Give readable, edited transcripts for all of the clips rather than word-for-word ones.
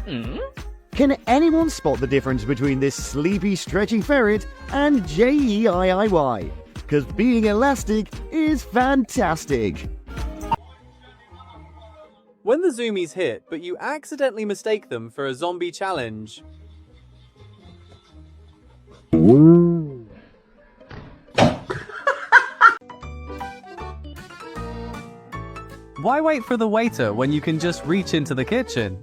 Can anyone spot the difference between this sleepy, stretchy ferret and JEIIY? Because being elastic is fantastic. When the zoomies hit, but you accidentally mistake them for a zombie challenge. Why wait for the waiter when you can just reach into the kitchen?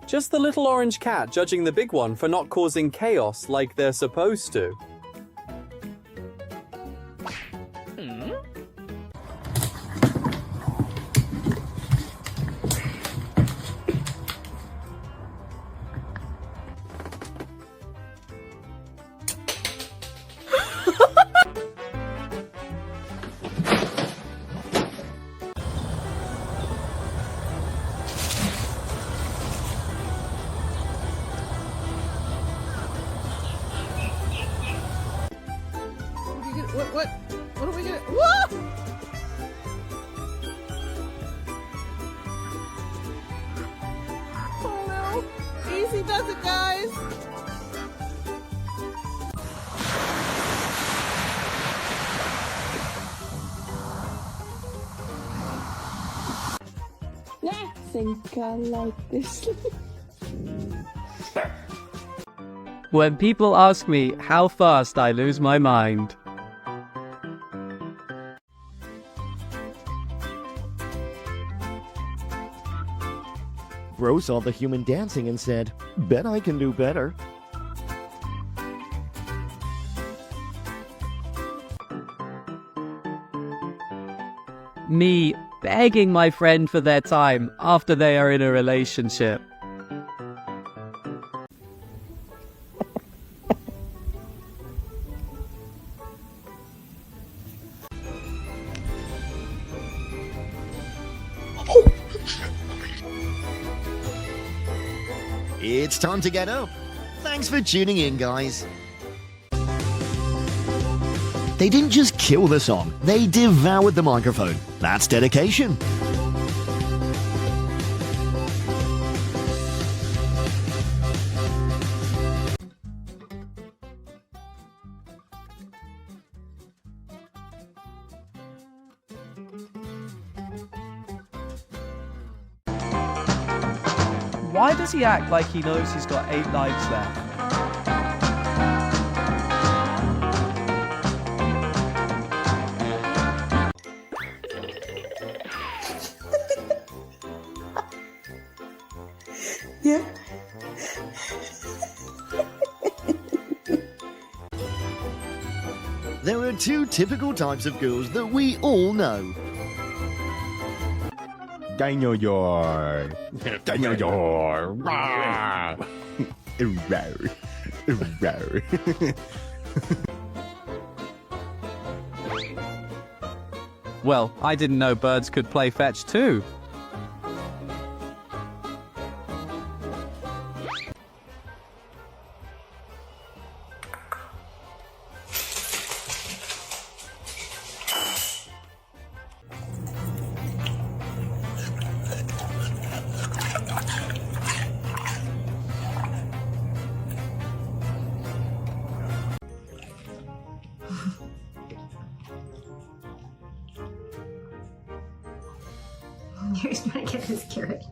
Just the little orange cat judging the big one for not causing chaos like they're supposed to. What are we gonna? Whoa! Oh no! Easy does it, guys. I think I like this. When people ask me how fast I lose my mind. Bro saw the human dancing and said, "Bet I can do better." Me begging my friend for their time after they are in a relationship. It's time to get up. Thanks for tuning in, guys. They didn't just kill the song, they devoured the microphone. That's dedication. Why does he act like he knows he's got 8 lives left? Yeah. There are 2 typical types of girls that we all know. Dinosaur. Dinosaur. Well, I didn't know birds could play fetch too. You're just trying to get this carrot.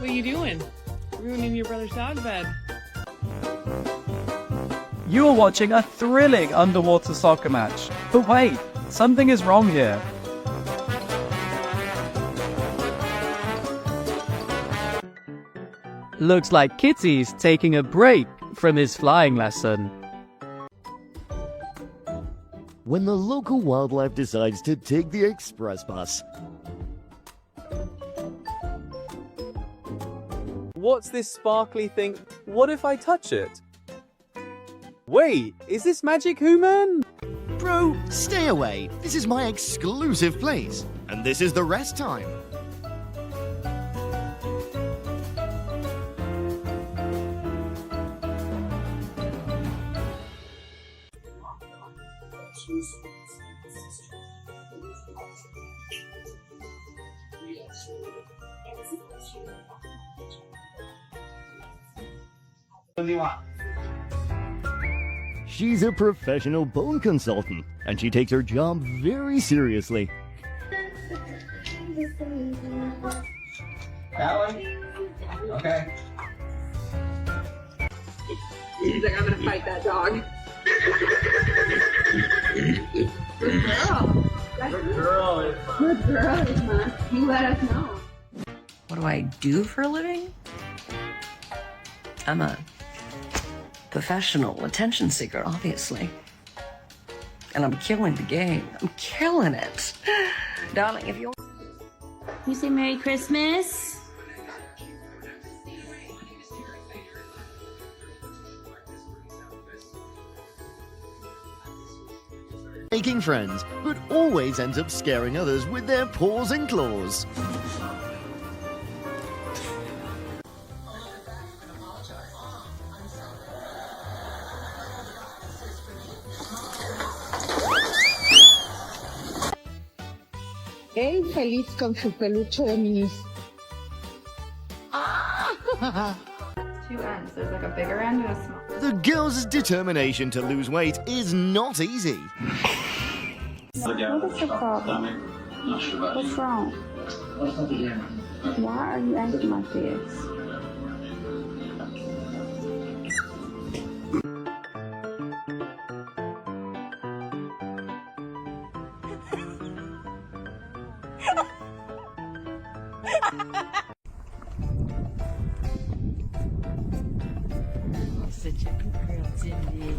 What are you doing? Ruining your brother's dog bed. You are watching a thrilling underwater soccer match. But wait, something is wrong here. Looks like Kitty's taking a break from his flying lesson. When the local wildlife decides to take the express bus. What's this sparkly thing? What if I touch it? Wait, is this magic human? Bro, stay away. This is my exclusive place. And this is the rest time. She's a professional bone consultant, and she takes her job very seriously. That one? Okay. He's like, I'm gonna fight that dog. Good girl. Good girl, Isma. Good girl, Isma. You let us know. What do I do for a living? I'm a professional attention seeker, obviously. And I'm killing the game. I'm killing it. Darling, if you... You say Merry Christmas? Making friends, but always ends up scaring others with their paws and claws. Él feliz con su peluche de minis. Two ends. There's like a bigger end and a small. The girl's determination to lose weight is not easy. What is the problem? What's wrong? Why are you acting like this? Such a good girl, Cindy.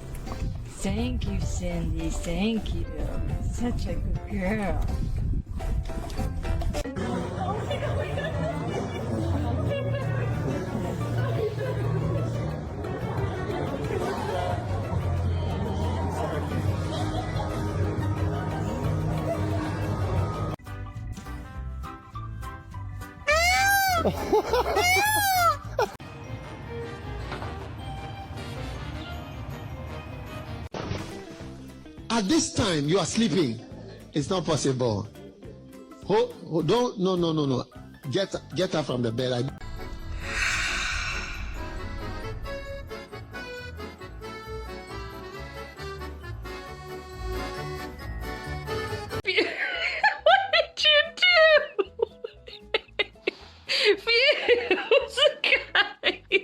Thank you, Cindy. Thank you. Such a good girl. At this time, you are sleeping. It's not possible. Don't, no. Get her from the bed. What did you do? Fuse, guys.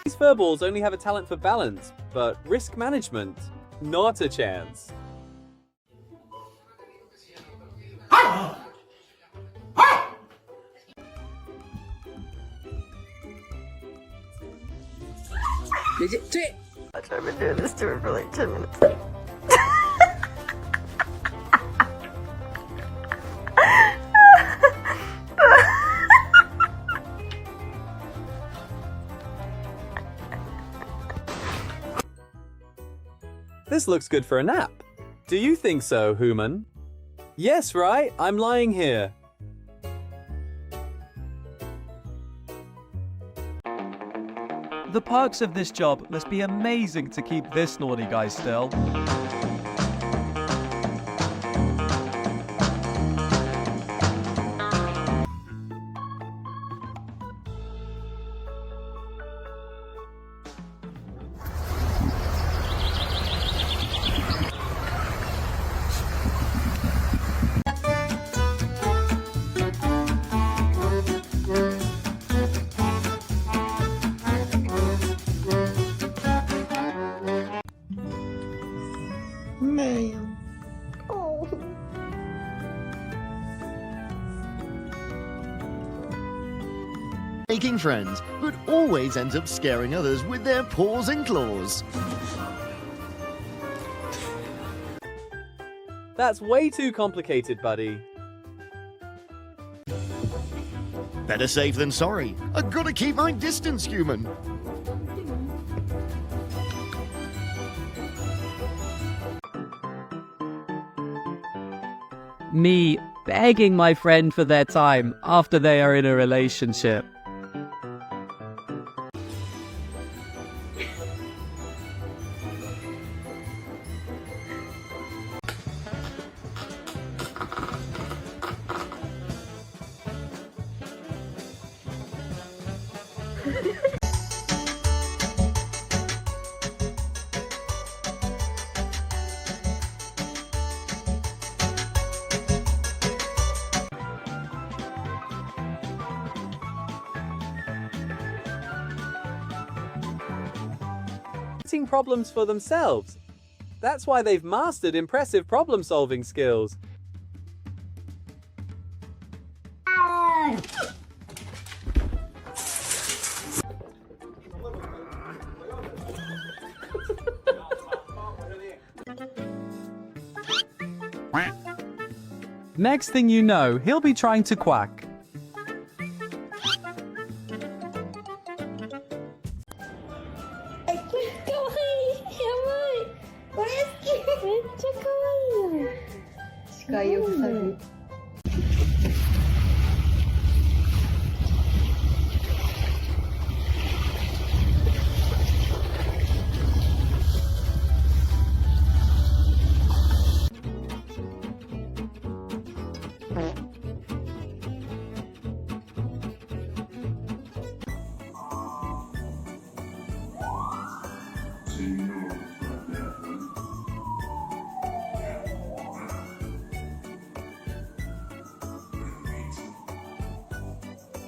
These furballs only have a talent for balance, but risk management, not a chance. I've been doing this to her for like 10 minutes. This looks good for a nap. Do you think so, human? Yes, right? I'm lying here. The perks of this job must be amazing to keep this naughty guy still. Damn. Oh. Making friends, but always ends up scaring others with their paws and claws. That's way too complicated, buddy. Better safe than sorry. I've got to keep my distance, human. Me begging my friend for their time after they are in a relationship. Problems for themselves. That's why they've mastered impressive problem-solving skills. Next thing you know, he'll be trying to quack.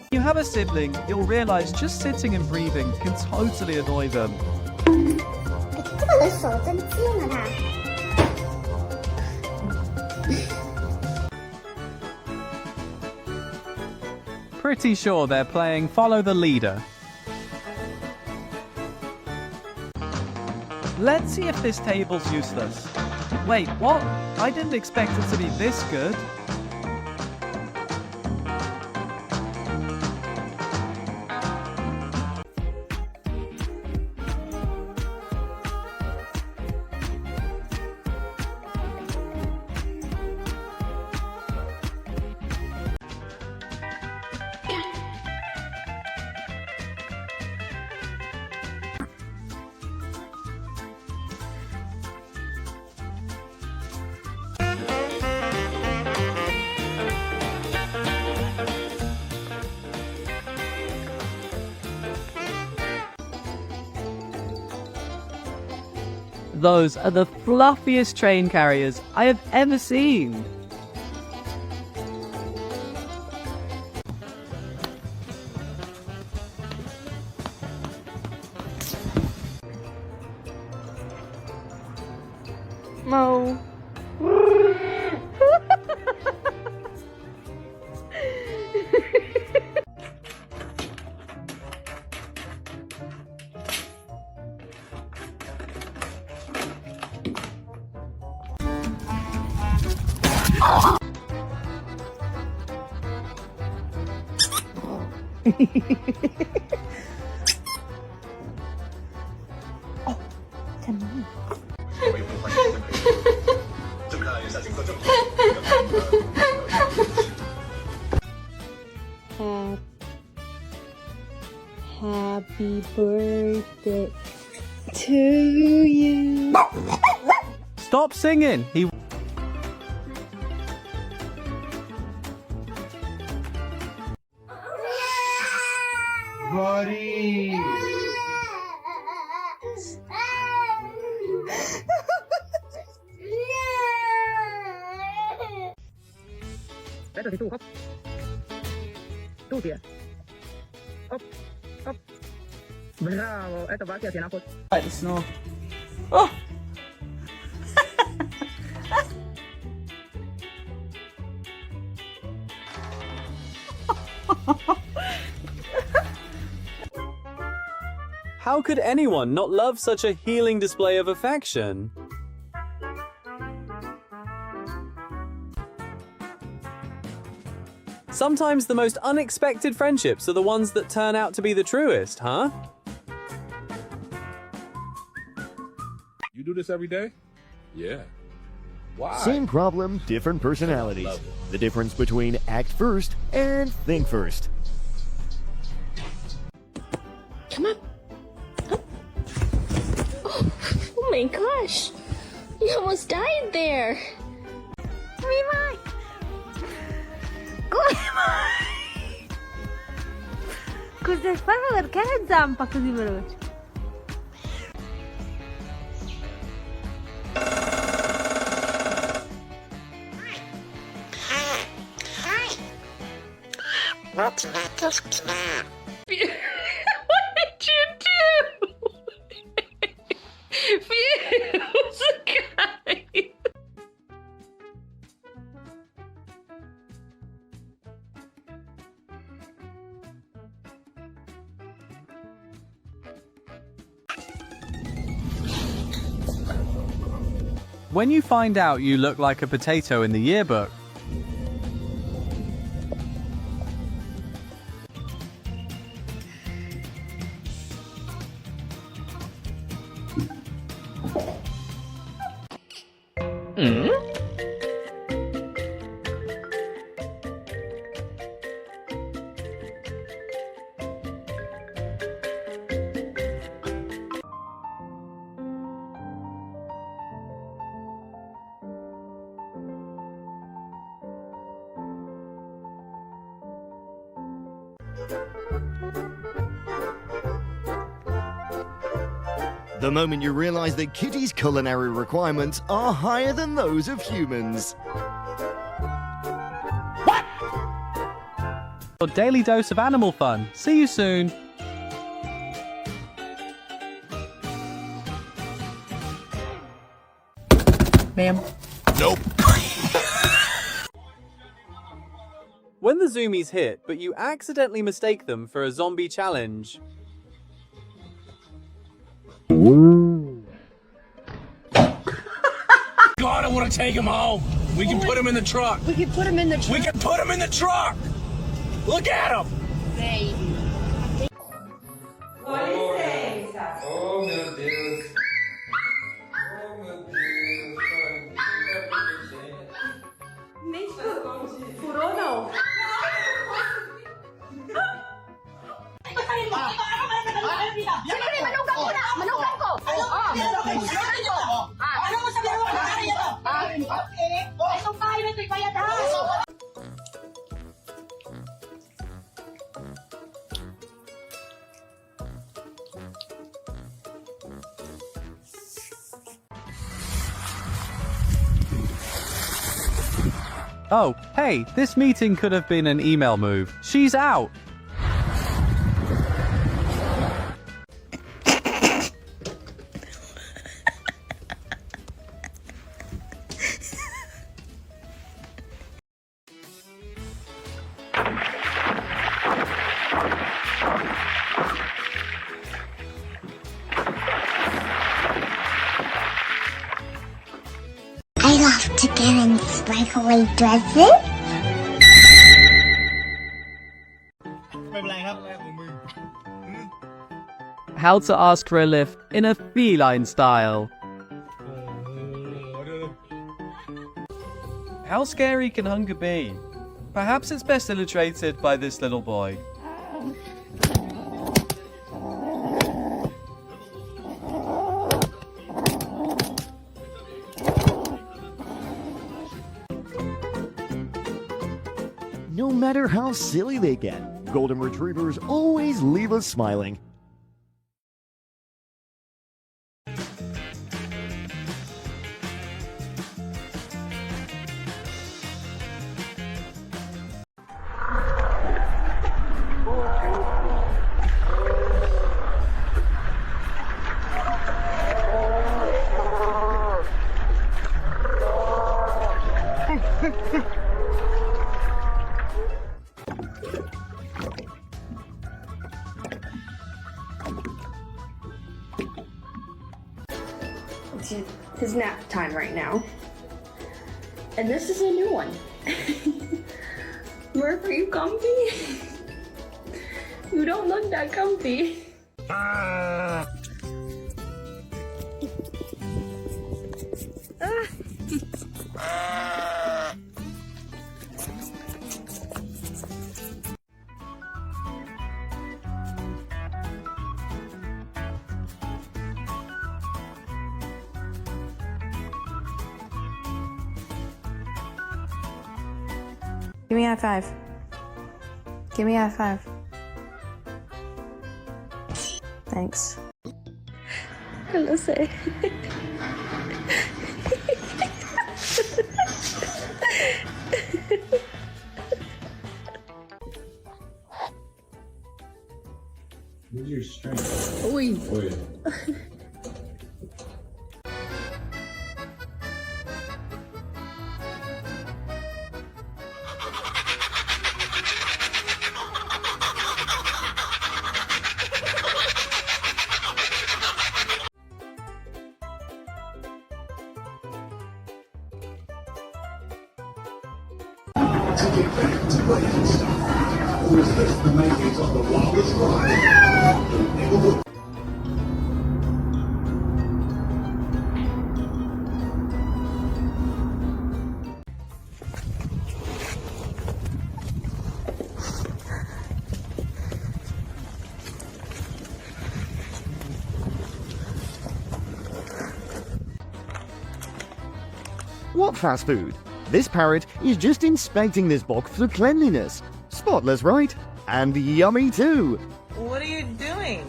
If you have a sibling, you'll realize just sitting and breathing can totally annoy them. Pretty sure they're playing Follow the Leader. Let's see if this table's useless. Wait, what? I didn't expect it to be this good. Those are the fluffiest train carriers I have ever seen. Mo. Happy birthday to you. Stop singing. He Buddy. Vänta till hopp. Tuutia. Hopp, hopp. Bravo, eto vakio siinä. Right, the snore. Oh! How could anyone not love such a healing display of affection? Sometimes the most unexpected friendships are the ones that turn out to be the truest, huh? You do this every day? Yeah. Why? Same problem, different personalities. The difference between act first and think first. Come on. Oh my gosh. You almost died there. Goodbye. Cos'è? Fammi perché la zampa così veloce? What did you do? Fuse, guys. When you find out you look like a potato in the yearbook, The moment you realize that kitties' culinary requirements are higher than those of humans. your daily dose of animal fun. See you soon. Ma'am. Nope. When the zoomies hit, but you accidentally mistake them for a zombie challenge. God, I want to take him home. We can put him in the truck. We can put him in the truck. We can put him in the truck. Look at him. Baby. Oh, meu Deus. Oh, meu Deus. Nem furou, não. Oh, hey, this meeting could have been an email move. She's out. I love to get in sparkly dresses. How to ask for a lift in a feline style. How scary can hunger be? Perhaps it's best illustrated by this little boy. No matter how silly they get, golden retrievers always leave us smiling. It's his nap time right now. And this is a new one. Murph, are you comfy? You don't look that comfy. Give me a high five. Give me a high five. Thanks. Hello, sir. Where's your strength? Oi. Oi. Who is this? The makings of the wildest ride. What fast food? This parrot is just inspecting this box for cleanliness. Spotless, right? And yummy too. What are you doing?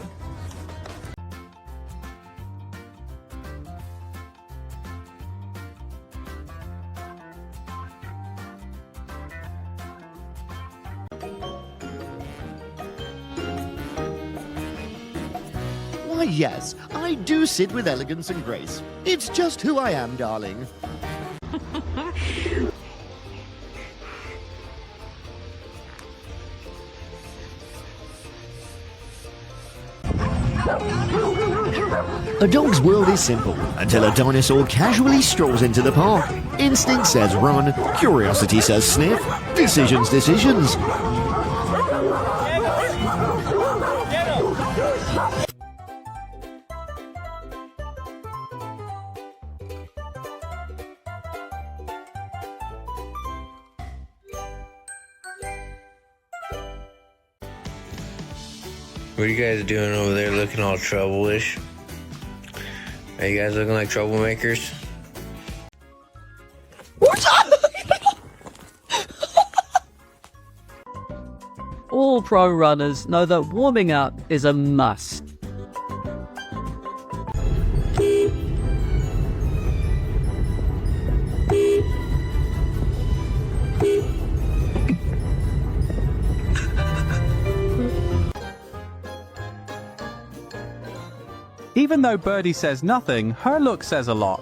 Why, yes, I do sit with elegance and grace. It's just who I am, darling. A dog's world is simple until a dinosaur casually strolls into the park. Instinct says run, curiosity says sniff, decisions. What are you guys doing over there looking all trouble-ish? Are you guys looking like troublemakers? All pro runners know that warming up is a must. Even though Birdie says nothing, her look says a lot.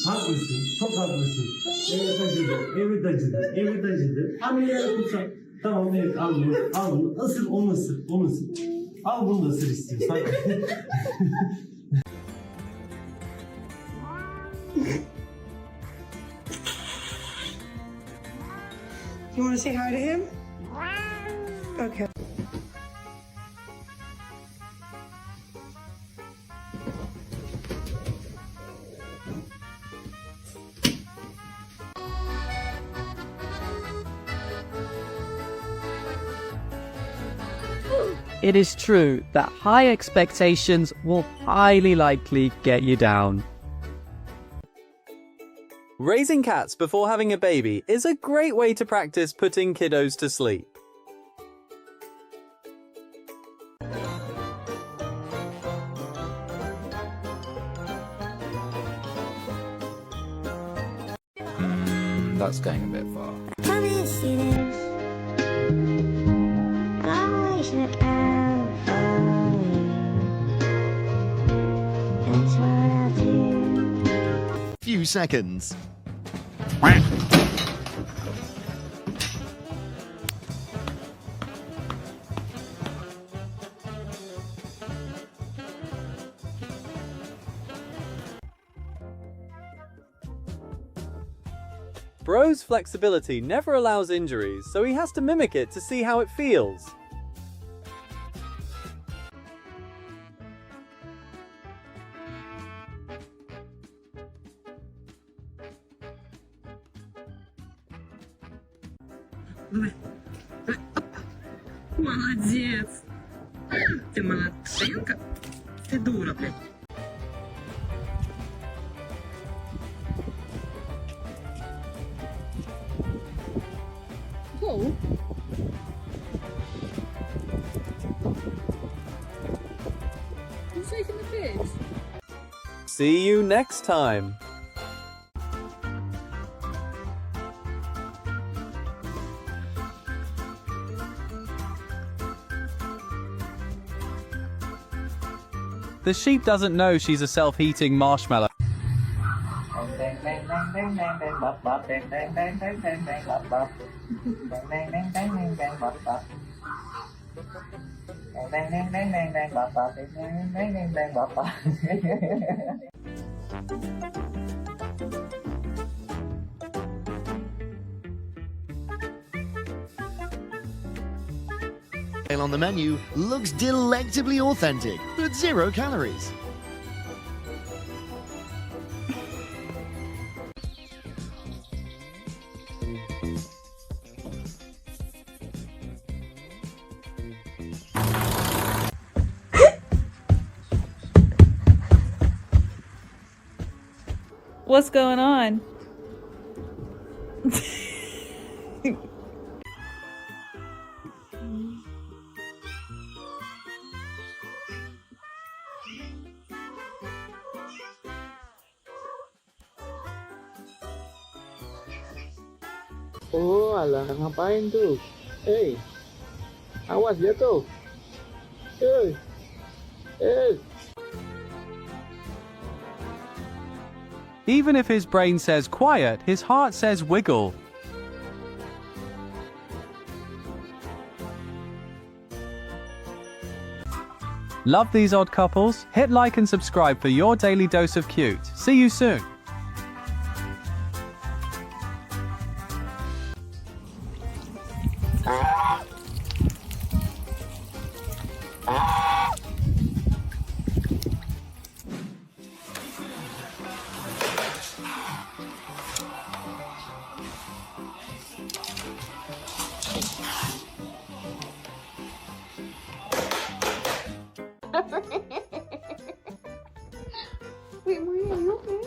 하고있어. 톡 하고있어. 에비타지드. 아미야 kutsal. Tamam evet al bunu. Isır onu ısır. Al bunu da ısır istiyorsan. You want to say hi to him? Okay. It is true that high expectations will highly likely get you down. Raising cats before having a baby is a great way to practice putting kiddos to sleep. That's going a bit far. 2 seconds. Bro's flexibility never allows injuries, so he has to mimic it to see how it feels. Молодец. Ты молодчинка. Ты дура, блядь. Whoa. Who's taking the piss? See you next time. The sheep doesn't know she's a self-heating marshmallow. On the menu looks delectably authentic, but 0 calories. What's going on? Oh, alah, ngapain tuh? Hey, awas dia tuh. Hey, hey. Even if his brain says quiet, his heart says wiggle. Love these odd couples? Hit like and subscribe for your daily dose of cute. See you soon. Wait, Maria, are you okay?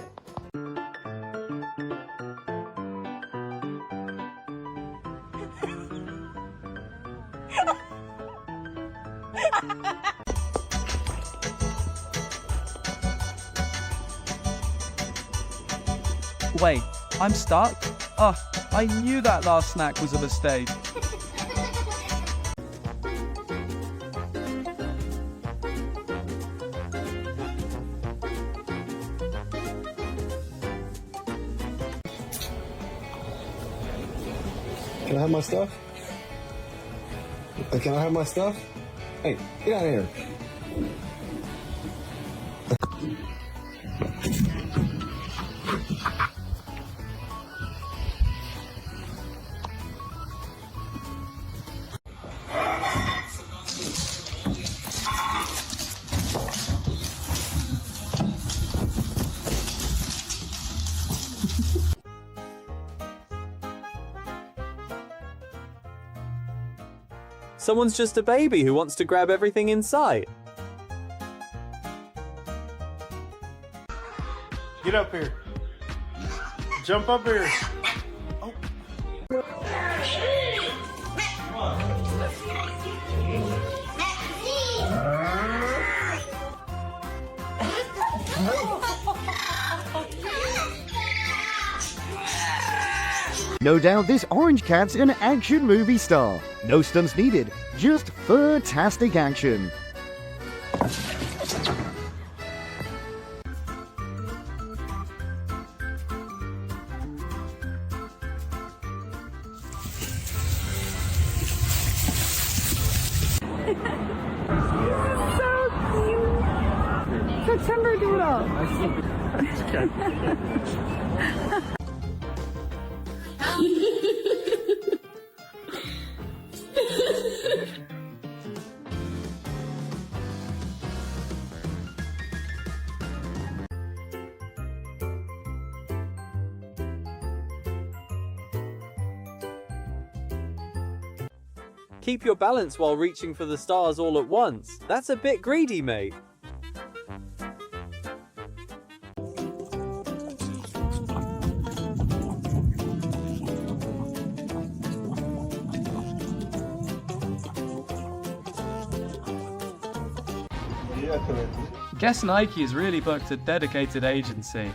Wait, I'm stuck? Oh, I knew that last snack was a mistake. Can I have my stuff? Can I have my stuff? Hey, get out of here. Someone's just a baby who wants to grab everything in sight. Get up here. Jump up here. No doubt this orange cat's an action movie star. No stunts needed, just fantastic action. So cute. September doodle. Keep your balance while reaching for the stars all at once. That's a bit greedy, mate. Guess Nike has really booked a dedicated agency.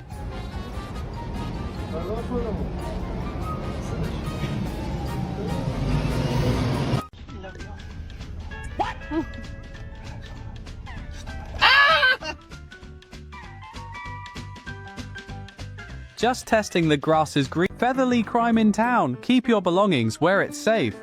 Just testing the grass is green. Featherly crime in town. Keep your belongings where it's safe.